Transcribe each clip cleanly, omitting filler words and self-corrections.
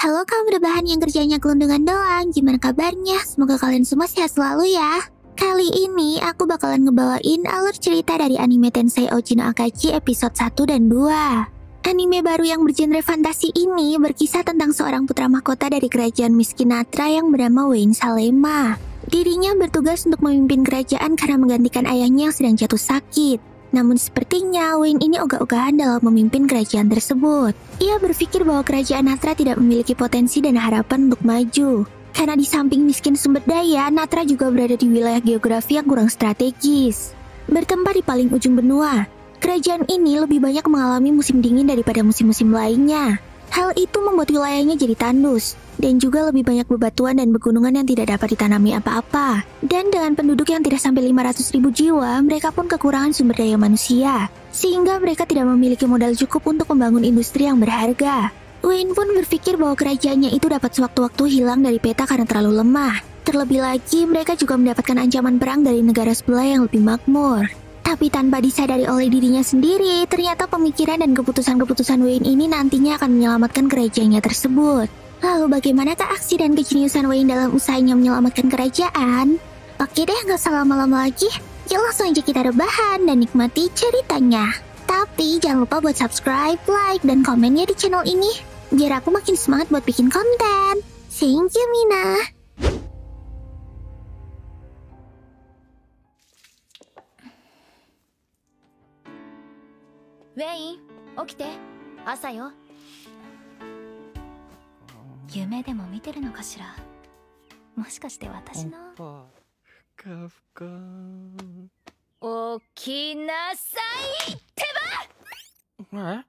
Halo kaum rebahan yang kerjanya kelundungan doang, gimana kabarnya? Semoga kalian semua sehat selalu ya. Kali ini aku bakalan ngebawain alur cerita dari anime Tensei Ouchi no Akachi episode 1 dan 2. Anime baru yang bergenre fantasi ini berkisah tentang seorang putra mahkota dari kerajaan miskin Natra yang bernama Wayne Salema. Dirinya bertugas untuk memimpin kerajaan karena menggantikan ayahnya yang sedang jatuh sakit. Namun sepertinya Wayne ini ogah-ogahan dalam memimpin kerajaan tersebut. Ia berpikir bahwa kerajaan Natra tidak memiliki potensi dan harapan untuk maju. Karena di samping miskin sumber daya, Natra juga berada di wilayah geografi yang kurang strategis. Bertempat di paling ujung benua, kerajaan ini lebih banyak mengalami musim dingin daripada musim-musim lainnya. Hal itu membuat wilayahnya jadi tandus, dan juga lebih banyak bebatuan dan pegunungan yang tidak dapat ditanami apa-apa. Dan dengan penduduk yang tidak sampai 500.000 jiwa, mereka pun kekurangan sumber daya manusia, sehingga mereka tidak memiliki modal cukup untuk membangun industri yang berharga. Wayne pun berpikir bahwa kerajaannya itu dapat sewaktu-waktu hilang dari peta karena terlalu lemah. Terlebih lagi, mereka juga mendapatkan ancaman perang dari negara sebelah yang lebih makmur. Tapi tanpa disadari oleh dirinya sendiri, ternyata pemikiran dan keputusan-keputusan Wayne ini nantinya akan menyelamatkan kerajaannya tersebut. Lalu bagaimanakah aksi dan kejeniusan Wayne dalam usahanya menyelamatkan kerajaan? Oke deh, gak usah lama-lama lagi. Yuk langsung aja kita rebahan dan nikmati ceritanya. Tapi jangan lupa buat subscribe, like, dan komennya di channel ini, biar aku makin semangat buat bikin konten. Thank you, Mina. Wayne, 起きて。朝よ。夢でも見てるのかしら。もしかして私の。ふかふか。起きなさいってば。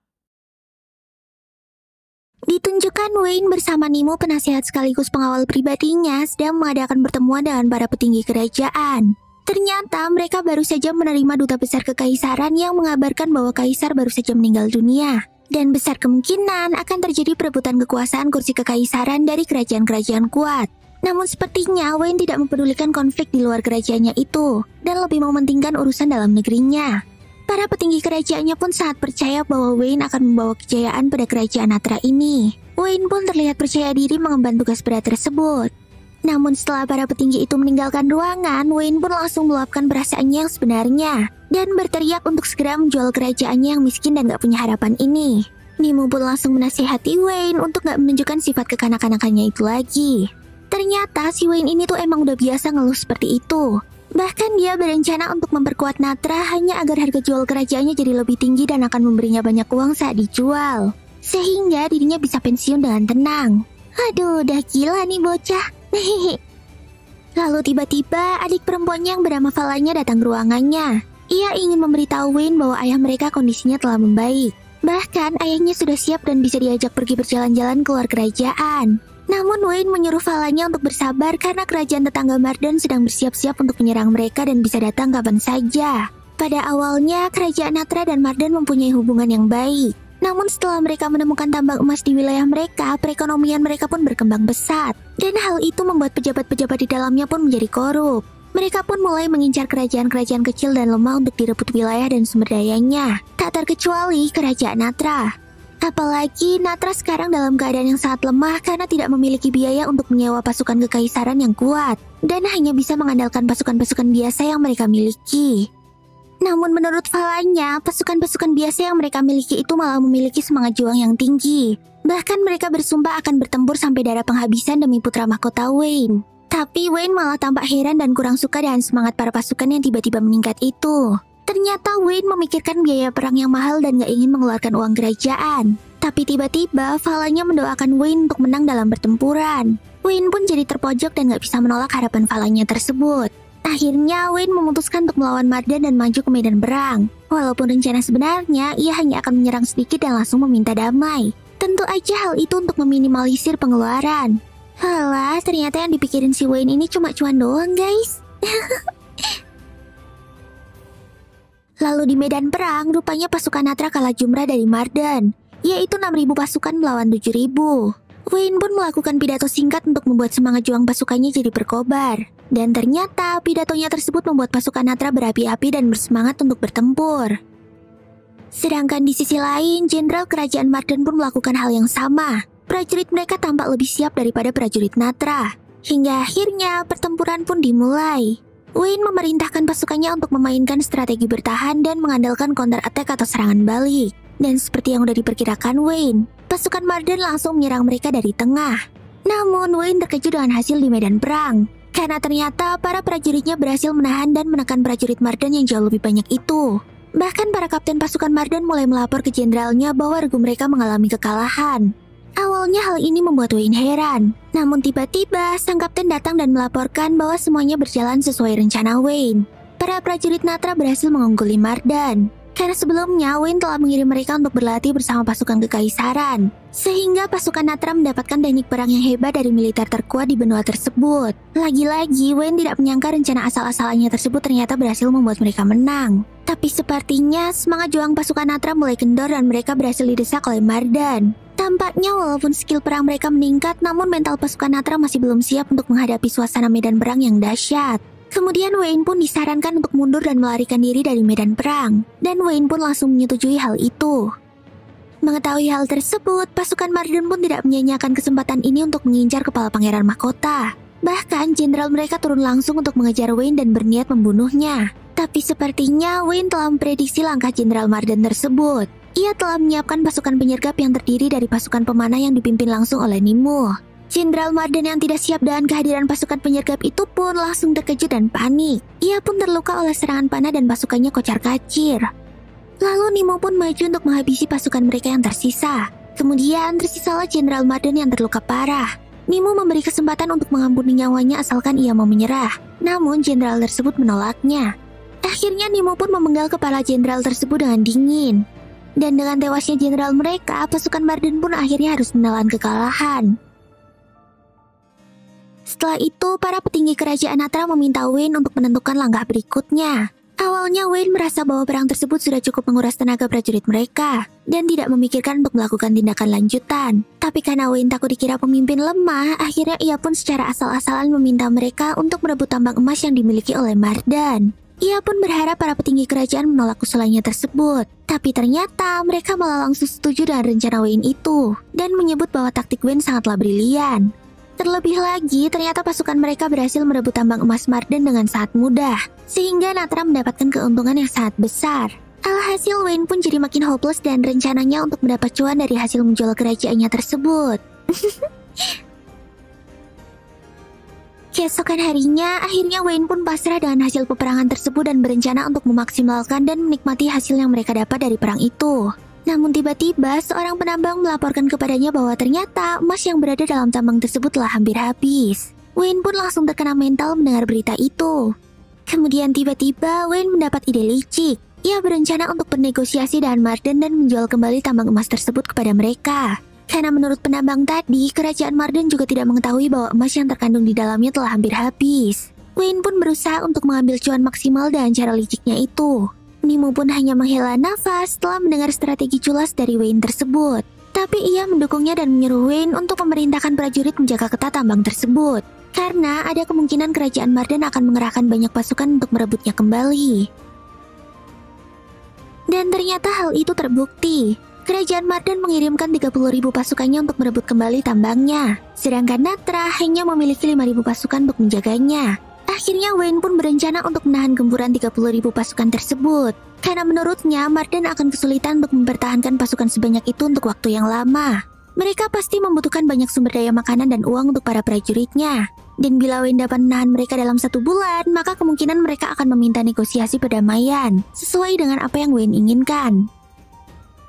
Ditunjukkan Wayne bersama Nemo, penasihat sekaligus pengawal pribadinya, sedang mengadakan pertemuan dengan para petinggi kerajaan. Ternyata mereka baru saja menerima duta besar kekaisaran yang mengabarkan bahwa kaisar baru saja meninggal dunia. Dan besar kemungkinan akan terjadi perebutan kekuasaan kursi kekaisaran dari kerajaan-kerajaan kuat. Namun sepertinya Wayne tidak mempedulikan konflik di luar kerajaannya itu, dan lebih mementingkan urusan dalam negerinya. Para petinggi kerajaannya pun sangat percaya bahwa Wayne akan membawa kejayaan pada kerajaan Natra ini. Wayne pun terlihat percaya diri mengemban tugas berat tersebut. Namun setelah para petinggi itu meninggalkan ruangan, Wayne pun langsung meluapkan perasaannya yang sebenarnya dan berteriak untuk segera menjual kerajaannya yang miskin dan gak punya harapan ini. Nemo pun langsung menasihati Wayne untuk gak menunjukkan sifat kekanak-kanakannya itu lagi. Ternyata si Wayne ini tuh emang udah biasa ngeluh seperti itu. Bahkan dia berencana untuk memperkuat Natra hanya agar harga jual kerajaannya jadi lebih tinggi dan akan memberinya banyak uang saat dijual. Sehingga dirinya bisa pensiun dengan tenang. Aduh, udah gila nih bocah. Lalu tiba-tiba adik perempuannya yang bernama Valanya datang ke ruangannya. Ia ingin memberitahu Wayne bahwa ayah mereka kondisinya telah membaik. Bahkan ayahnya sudah siap dan bisa diajak pergi berjalan-jalan keluar kerajaan. Namun Wayne menyuruh Valanya untuk bersabar karena kerajaan tetangga Marden sedang bersiap-siap untuk menyerang mereka dan bisa datang kapan saja. Pada awalnya kerajaan Natra dan Marden mempunyai hubungan yang baik. Namun setelah mereka menemukan tambang emas di wilayah mereka, perekonomian mereka pun berkembang pesat. Dan hal itu membuat pejabat-pejabat di dalamnya pun menjadi korup. Mereka pun mulai mengincar kerajaan-kerajaan kecil dan lemah untuk direbut wilayah dan sumber dayanya. Tak terkecuali kerajaan Natra. Apalagi Natra sekarang dalam keadaan yang sangat lemah karena tidak memiliki biaya untuk menyewa pasukan kekaisaran yang kuat. Dan hanya bisa mengandalkan pasukan-pasukan biasa yang mereka miliki. Namun menurut Valanya, pasukan-pasukan biasa yang mereka miliki itu malah memiliki semangat juang yang tinggi. Bahkan mereka bersumpah akan bertempur sampai darah penghabisan demi putra mahkota Wayne. Tapi Wayne malah tampak heran dan kurang suka dengan semangat para pasukan yang tiba-tiba meningkat itu. Ternyata Wayne memikirkan biaya perang yang mahal dan gak ingin mengeluarkan uang kerajaan. Tapi tiba-tiba Valanya mendoakan Wayne untuk menang dalam pertempuran. Wayne pun jadi terpojok dan gak bisa menolak harapan Valanya tersebut. Akhirnya Wayne memutuskan untuk melawan Marden dan maju ke medan perang. Walaupun rencana sebenarnya ia hanya akan menyerang sedikit dan langsung meminta damai. Tentu aja hal itu untuk meminimalisir pengeluaran. Halah, ternyata yang dipikirin si Wayne ini cuma cuan doang guys. Lalu di medan perang, rupanya pasukan Natra kalah jumrah dari Marden, yaitu 6.000 pasukan melawan 7.000. Wayne pun melakukan pidato singkat untuk membuat semangat juang pasukannya jadi berkobar. Dan ternyata pidatonya tersebut membuat pasukan Natra berapi-api dan bersemangat untuk bertempur. Sedangkan di sisi lain, Jenderal Kerajaan Marden pun melakukan hal yang sama. Prajurit mereka tampak lebih siap daripada prajurit Natra. Hingga akhirnya pertempuran pun dimulai. Wayne memerintahkan pasukannya untuk memainkan strategi bertahan dan mengandalkan counter attack atau serangan balik. Dan seperti yang udah diperkirakan Wayne, pasukan Marden langsung menyerang mereka dari tengah. Namun Wayne terkejut dengan hasil di medan perang, karena ternyata para prajuritnya berhasil menahan dan menekan prajurit Marden yang jauh lebih banyak itu. Bahkan para kapten pasukan Marden mulai melapor ke jenderalnya bahwa regu mereka mengalami kekalahan. Awalnya hal ini membuat Wayne heran, namun tiba-tiba sang kapten datang dan melaporkan bahwa semuanya berjalan sesuai rencana Wayne. Para prajurit Natra berhasil mengungguli Mardan, karena sebelumnya Wayne telah mengirim mereka untuk berlatih bersama pasukan kekaisaran, sehingga pasukan Natra mendapatkan teknik perang yang hebat dari militer terkuat di benua tersebut. Lagi-lagi Wayne tidak menyangka rencana asal-asalannya tersebut ternyata berhasil membuat mereka menang. Tapi sepertinya semangat juang pasukan Natra mulai kendor dan mereka berhasil didesak oleh Mardan. Tampaknya walaupun skill perang mereka meningkat, namun mental pasukan Natra masih belum siap untuk menghadapi suasana medan perang yang dahsyat. Kemudian Wayne pun disarankan untuk mundur dan melarikan diri dari medan perang. Dan Wayne pun langsung menyetujui hal itu. Mengetahui hal tersebut, pasukan Marden pun tidak menyia-nyiakan kesempatan ini untuk mengincar kepala Pangeran Mahkota. Bahkan jenderal mereka turun langsung untuk mengejar Wayne dan berniat membunuhnya. Tapi sepertinya Wayne telah memprediksi langkah jenderal Marden tersebut. Ia telah menyiapkan pasukan penyergap yang terdiri dari pasukan pemanah yang dipimpin langsung oleh Nimue. Jenderal Marden yang tidak siap dengan kehadiran pasukan penyergap itu pun langsung terkejut dan panik. Ia pun terluka oleh serangan panah dan pasukannya kocar-kacir. Lalu Nimue pun maju untuk menghabisi pasukan mereka yang tersisa. Kemudian tersisalah Jenderal Marden yang terluka parah. Nimue memberi kesempatan untuk mengampuni nyawanya asalkan ia mau menyerah. Namun jenderal tersebut menolaknya. Akhirnya Nimue pun memenggal kepala jenderal tersebut dengan dingin. Dan dengan tewasnya jenderal mereka, pasukan Marden pun akhirnya harus menelan kekalahan. Setelah itu, para petinggi kerajaan Natra meminta Wayne untuk menentukan langkah berikutnya. Awalnya Wayne merasa bahwa perang tersebut sudah cukup menguras tenaga prajurit mereka, dan tidak memikirkan untuk melakukan tindakan lanjutan. Tapi karena Wayne takut dikira pemimpin lemah, akhirnya ia pun secara asal-asalan meminta mereka untuk merebut tambang emas yang dimiliki oleh Mardan. Ia pun berharap para petinggi kerajaan menolak usulannya tersebut. Tapi ternyata mereka malah langsung setuju dengan rencana Wayne itu, dan menyebut bahwa taktik Wayne sangatlah brilian. Terlebih lagi, ternyata pasukan mereka berhasil merebut tambang emas Marden dengan sangat mudah, sehingga Natra mendapatkan keuntungan yang sangat besar. Alhasil Wayne pun jadi makin hopeless dan rencananya untuk mendapat cuan dari hasil menjual kerajaannya tersebut. Keesokan harinya, akhirnya Wayne pun pasrah dengan hasil peperangan tersebut dan berencana untuk memaksimalkan dan menikmati hasil yang mereka dapat dari perang itu. Namun tiba-tiba, seorang penambang melaporkan kepadanya bahwa ternyata emas yang berada dalam tambang tersebut telah hampir habis. Wayne pun langsung terkena mental mendengar berita itu. Kemudian tiba-tiba, Wayne mendapat ide licik. Ia berencana untuk bernegosiasi dengan Marden dan menjual kembali tambang emas tersebut kepada mereka. Karena menurut penambang tadi, kerajaan Marden juga tidak mengetahui bahwa emas yang terkandung di dalamnya telah hampir habis. Wayne pun berusaha untuk mengambil cuan maksimal dengan cara liciknya itu. Nimue pun hanya menghela nafas setelah mendengar strategi culas dari Wayne tersebut. Tapi ia mendukungnya dan menyuruh Wayne untuk memerintahkan prajurit menjaga ketat tambang tersebut. Karena ada kemungkinan kerajaan Marden akan mengerahkan banyak pasukan untuk merebutnya kembali. Dan ternyata hal itu terbukti. Kerajaan Marden mengirimkan 30.000 pasukannya untuk merebut kembali tambangnya. Sedangkan Natra hanya memiliki 5.000 pasukan untuk menjaganya. Akhirnya Wayne pun berencana untuk menahan gempuran 30.000 pasukan tersebut. Karena menurutnya Marden akan kesulitan untuk mempertahankan pasukan sebanyak itu untuk waktu yang lama. Mereka pasti membutuhkan banyak sumber daya makanan dan uang untuk para prajuritnya. Dan bila Wayne dapat menahan mereka dalam 1 bulan, maka kemungkinan mereka akan meminta negosiasi perdamaian sesuai dengan apa yang Wayne inginkan.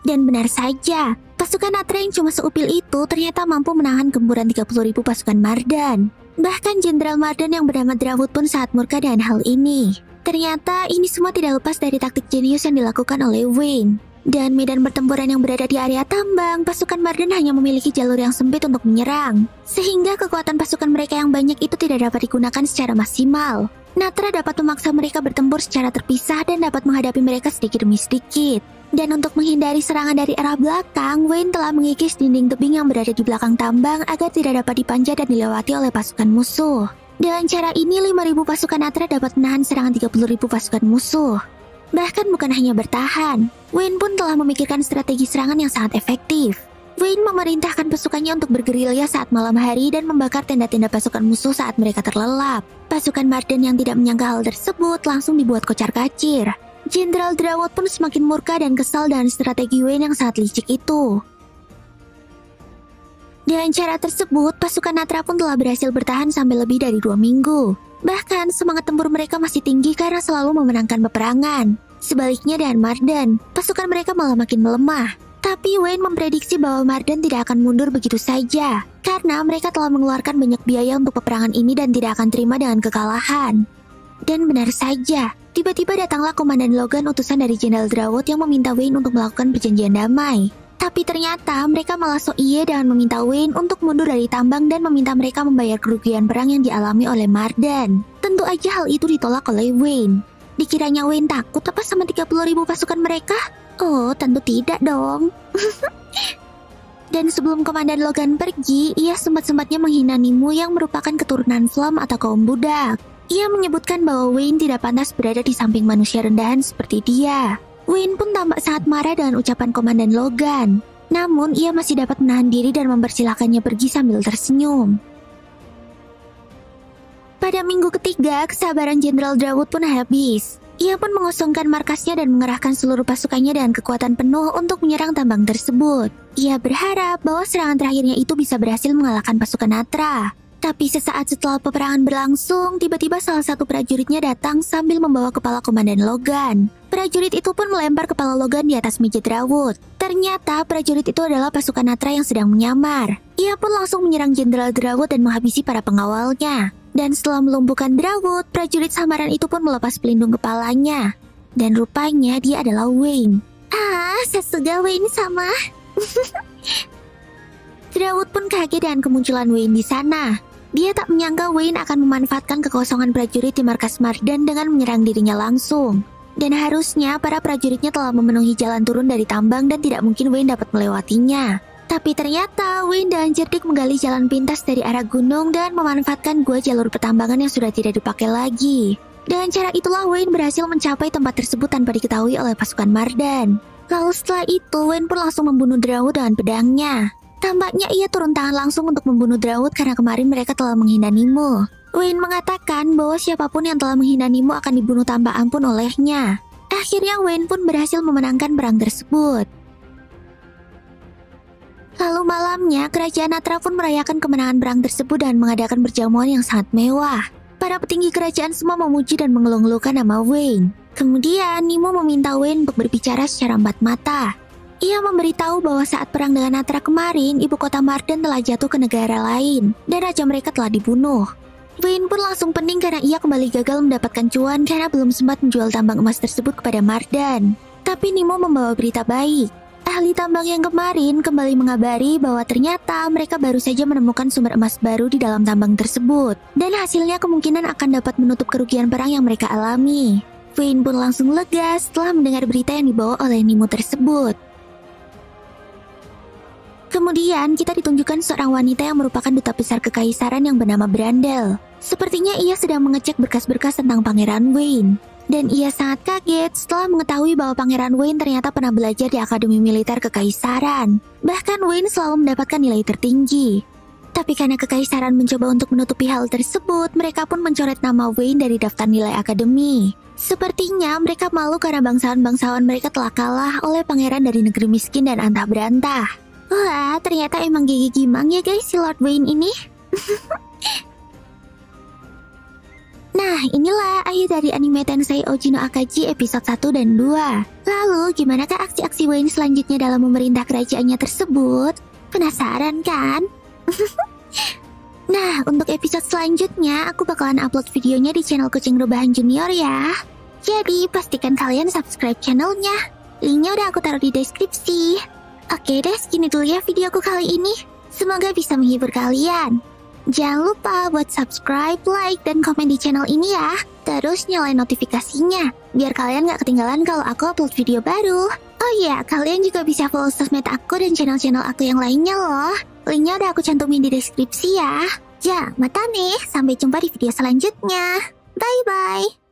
Dan benar saja, pasukan Natra yang cuma seupil itu ternyata mampu menahan gempuran 30.000 pasukan Mardan. Bahkan Jenderal Mardan yang bernama Dravut pun sangat murka dengan hal ini. Ternyata ini semua tidak lepas dari taktik jenius yang dilakukan oleh Wayne. Dan medan pertempuran yang berada di area tambang, pasukan Mardan hanya memiliki jalur yang sempit untuk menyerang. Sehingga kekuatan pasukan mereka yang banyak itu tidak dapat digunakan secara maksimal. Natra dapat memaksa mereka bertempur secara terpisah dan dapat menghadapi mereka sedikit demi sedikit. Dan untuk menghindari serangan dari arah belakang, Wayne telah mengikis dinding tebing yang berada di belakang tambang agar tidak dapat dipanjat dan dilewati oleh pasukan musuh. Dengan cara ini, 5.000 pasukan Natra dapat menahan serangan 30.000 pasukan musuh. Bahkan bukan hanya bertahan, Wayne pun telah memikirkan strategi serangan yang sangat efektif. Wayne memerintahkan pasukannya untuk bergerilya saat malam hari dan membakar tenda-tenda pasukan musuh saat mereka terlelap. Pasukan Marden yang tidak menyangka hal tersebut langsung dibuat kocar-kacir. Jenderal Drawot pun semakin murka dan kesal dengan strategi Wayne yang sangat licik itu. Dengan cara tersebut, pasukan Natra pun telah berhasil bertahan sampai lebih dari 2 minggu. Bahkan, semangat tempur mereka masih tinggi karena selalu memenangkan peperangan. Sebaliknya dengan Marden, pasukan mereka malah makin melemah. Tapi Wayne memprediksi bahwa Marden tidak akan mundur begitu saja, karena mereka telah mengeluarkan banyak biaya untuk peperangan ini dan tidak akan terima dengan kekalahan. Dan benar saja, tiba-tiba datanglah Komandan Logan utusan dari Jenderal Drawot yang meminta Wayne untuk melakukan perjanjian damai. Tapi ternyata mereka malah sok iye dengan meminta Wayne untuk mundur dari tambang dan meminta mereka membayar kerugian perang yang dialami oleh Marden. Tentu aja hal itu ditolak oleh Wayne. Dikiranya Wayne takut apa sama 30.000 pasukan mereka? Oh, tentu tidak dong. Dan sebelum Komandan Logan pergi, ia sempat-sempatnya menghina Nimue yang merupakan keturunan Flam atau kaum budak. Ia menyebutkan bahwa Wayne tidak pantas berada di samping manusia rendahan seperti dia. Wayne pun tampak sangat marah dengan ucapan Komandan Logan. Namun, ia masih dapat menahan diri dan mempersilahkannya pergi sambil tersenyum. Pada minggu ketiga, kesabaran Jenderal Drawot pun habis. Ia pun mengosongkan markasnya dan mengerahkan seluruh pasukannya dengan kekuatan penuh untuk menyerang tambang tersebut. Ia berharap bahwa serangan terakhirnya itu bisa berhasil mengalahkan pasukan Natra. Tapi sesaat setelah peperangan berlangsung, tiba-tiba salah satu prajuritnya datang sambil membawa kepala Komandan Logan. Prajurit itu pun melempar kepala Logan di atas meja Drawot. Ternyata prajurit itu adalah pasukan Natra yang sedang menyamar. Ia pun langsung menyerang Jenderal Drawot dan menghabisi para pengawalnya. Dan setelah melumpuhkan Drawot, prajurit samaran itu pun melepas pelindung kepalanya. Dan rupanya dia adalah Wayne. Ah, Sasuga Wayne sama. Drawot pun kaget dengan kemunculan Wayne di sana. Dia tak menyangka Wayne akan memanfaatkan kekosongan prajurit di markas Marden dengan menyerang dirinya langsung. Dan harusnya para prajuritnya telah memenuhi jalan turun dari tambang dan tidak mungkin Wayne dapat melewatinya. Tapi ternyata Wayne dengan cerdik menggali jalan pintas dari arah gunung dan memanfaatkan gua jalur pertambangan yang sudah tidak dipakai lagi. Dengan cara itulah Wayne berhasil mencapai tempat tersebut tanpa diketahui oleh pasukan Marden. Lalu setelah itu Wayne pun langsung membunuh Drawot dengan pedangnya. Tampaknya ia turun tangan langsung untuk membunuh Drawot karena kemarin mereka telah menghina Nimue. Wayne mengatakan bahwa siapapun yang telah menghina Nimue akan dibunuh tanpa ampun olehnya. Akhirnya Wayne pun berhasil memenangkan perang tersebut. Lalu malamnya, kerajaan Natra pun merayakan kemenangan perang tersebut dan mengadakan perjamuan yang sangat mewah. Para petinggi kerajaan semua memuji dan mengeluh-ngeluhkan nama Wayne. Kemudian, Nimue meminta Wayne untuk berbicara secara empat mata. Ia memberitahu bahwa saat perang dengan Natra kemarin, ibu kota Marden telah jatuh ke negara lain, dan raja mereka telah dibunuh. Wayne pun langsung pening karena ia kembali gagal mendapatkan cuan karena belum sempat menjual tambang emas tersebut kepada Marden. Tapi Nimue membawa berita baik. Ahli tambang yang kemarin kembali mengabari bahwa ternyata mereka baru saja menemukan sumber emas baru di dalam tambang tersebut. Dan hasilnya kemungkinan akan dapat menutup kerugian perang yang mereka alami. Wayne pun langsung lega setelah mendengar berita yang dibawa oleh Nimue tersebut. Kemudian kita ditunjukkan seorang wanita yang merupakan duta besar kekaisaran yang bernama Brandel. Sepertinya ia sedang mengecek berkas-berkas tentang Pangeran Wayne. Dan ia sangat kaget setelah mengetahui bahwa Pangeran Wayne ternyata pernah belajar di Akademi Militer Kekaisaran. Bahkan Wayne selalu mendapatkan nilai tertinggi. Tapi karena Kekaisaran mencoba untuk menutupi hal tersebut, mereka pun mencoret nama Wayne dari daftar nilai akademi. Sepertinya mereka malu karena bangsawan-bangsawan mereka telah kalah oleh pangeran dari negeri miskin dan antah berantah. Wah, ternyata emang gigi gimang ya guys si Lord Wayne ini. Nah, inilah akhir dari anime Tensei Oji no Akaji episode 1 dan 2. Lalu, gimanakah aksi-aksi Wayne selanjutnya dalam memerintah kerajaannya tersebut? Penasaran kan? Nah, untuk episode selanjutnya, aku bakalan upload videonya di channel Kucing Rebahan Junior ya. Jadi, pastikan kalian subscribe channelnya. Linknya udah aku taruh di deskripsi. Oke deh, segini dulu ya videoku kali ini. Semoga bisa menghibur kalian. Jangan lupa buat subscribe, like, dan komen di channel ini ya. Terus nyalain notifikasinya, biar kalian gak ketinggalan kalau aku upload video baru. Oh iya, kalian juga bisa follow sosmed aku dan channel-channel aku yang lainnya loh. Linknya udah aku cantumin di deskripsi ya. Ya, mata nih, sampai jumpa di video selanjutnya. Bye-bye.